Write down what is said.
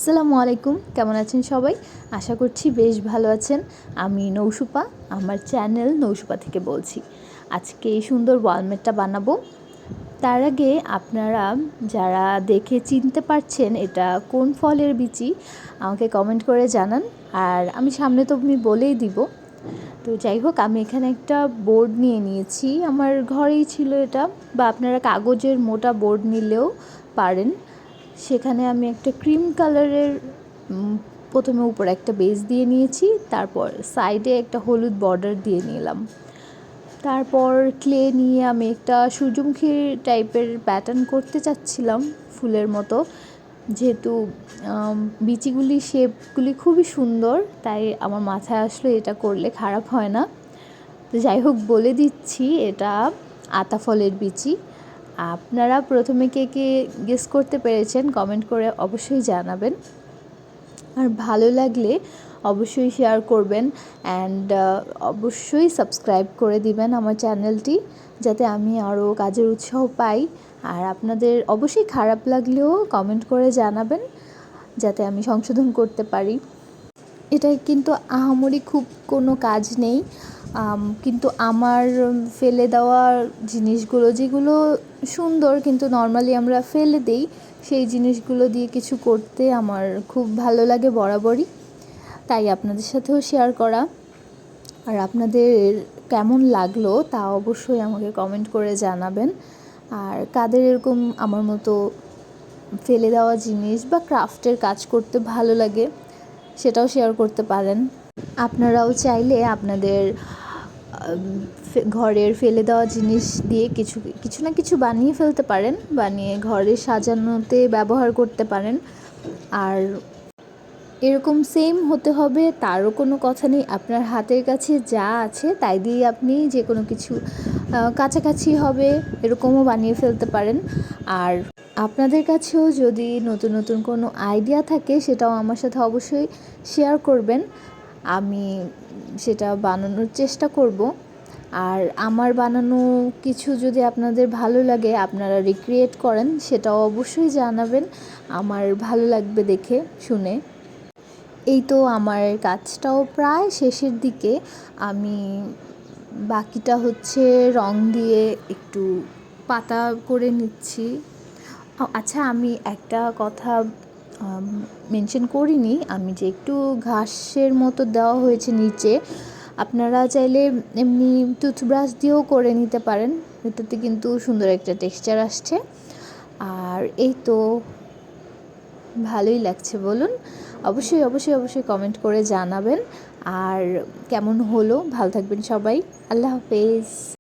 আসসালামু আলাইকুম, কেমন আছেন সবাই? আশা করছি বেশ ভালো আছেন। আমি নৌশুপা, আমার চ্যানেল নৌশুপা থেকে বলছি। আজকে এই সুন্দর ওয়ালমেটটা বানাবো। তার আগে আপনারা যারা দেখে চিনতে পারছেন এটা কোন ফলের বিচি আমাকে কমেন্ট করে জানান। আর আমি সামনে তো আমি বলেই দিব। তো যাই হোক, আমি এখানে একটা বোর্ড নিয়ে নিয়েছি, আমার ঘরেই ছিল এটা, বা আপনারা কাগজের মোটা বোর্ড নিলেও পারেন। সেখানে আমি একটা ক্রিম কালারের প্রথমে উপরে একটা বেস দিয়ে নিয়েছি, তারপর সাইডে একটা হলুদ বর্ডার দিয়ে নিলাম। তারপর ক্লে নিয়ে আমি একটা সূর্যমুখী টাইপের প্যাটার্ন করতে চাচ্ছিলাম ফুলের মতো। যেহেতু বিচিগুলি শেপগুলি খুবই সুন্দর, তাই আমার মাথায় আসলে এটা করলে খারাপ হয় না। তো যাই হোক, বলে দিচ্ছি এটা আতা ফলের বিচি। আপনারা প্রথমে কে কে গেস করতে পেরেছেন কমেন্ট করে অবশ্যই জানাবেন। আর ভালো লাগলে অবশ্যই শেয়ার করবেন অ্যান্ড অবশ্যই সাবস্ক্রাইব করে দিবেন আমার চ্যানেলটি, যাতে আমি আরও কাজের উৎসাহ পাই। আর আপনাদের অবশ্যই খারাপ লাগলেও কমেন্ট করে জানাবেন, যাতে আমি সংশোধন করতে পারি। এটাই কিন্তু আহামরি খুব কোনো কাজ নেই, কিন্তু আমার ফেলে দেওয়া জিনিসগুলো যেগুলো সুন্দর কিন্তু নর্মালি আমরা ফেলে দেই, সেই জিনিসগুলো দিয়ে কিছু করতে আমার খুব ভালো লাগে বরাবরই, তাই আপনাদের সাথেও শেয়ার করা। আর আপনাদের কেমন লাগলো তা অবশ্যই আমাকে কমেন্ট করে জানাবেন। আর কাদের এরকম আমার মতো ফেলে দেওয়া জিনিস বা ক্রাফটের কাজ করতে ভালো লাগে সেটাও শেয়ার করতে পারেন। আপনারাও চাইলে আপনাদের ঘরের ফেলে দেওয়া জিনিস দিয়ে কিছু না কিছু বানিয়ে ফেলতে পারেন, বানিয়ে ঘরে সাজানোতে ব্যবহার করতে পারেন। আর এরকম সেম হতে হবে তারও কোনো কথা নেই, আপনার হাতের কাছে যা আছে তাই দিয়ে আপনি যে কোনো কিছু কাছাকাছি হবে এরকমও বানিয়ে ফেলতে পারেন। আর আপনাদের কাছেও যদি নতুন নতুন কোনো আইডিয়া থাকে সেটাও আমার সাথে অবশ্যই শেয়ার করবেন, আমি সেটা বানানোর চেষ্টা করব। আর আমার বানানো কিছু যদি আপনাদের ভালো লাগে, আপনারা রিক্রিয়েট করেন, সেটাও অবশ্যই জানাবেন, আমার ভালো লাগবে দেখে শুনে। এই তো আমার কাজটাও প্রায় শেষের দিকে, আমি বাকিটা হচ্ছে রং দিয়ে একটু পাতা করে নিচ্ছি। আচ্ছা, আমি একটা কথা মেনশন করিনি, আমি যে একটু ঘাসের মতো দেওয়া হয়েছে নিচে, আপনারা চাইলে এমনি টুথব্রাশ দিয়েও করে নিতে পারেন, এটাতে কিন্তু সুন্দর একটা টেক্সচার আসছে। আর এই তো ভালোই লাগছে বলুন। অবশ্যই অবশ্যই অবশ্যই কমেন্ট করে জানাবেন আর কেমন হলো। ভালো থাকবেন সবাই, আল্লাহ হাফেজ।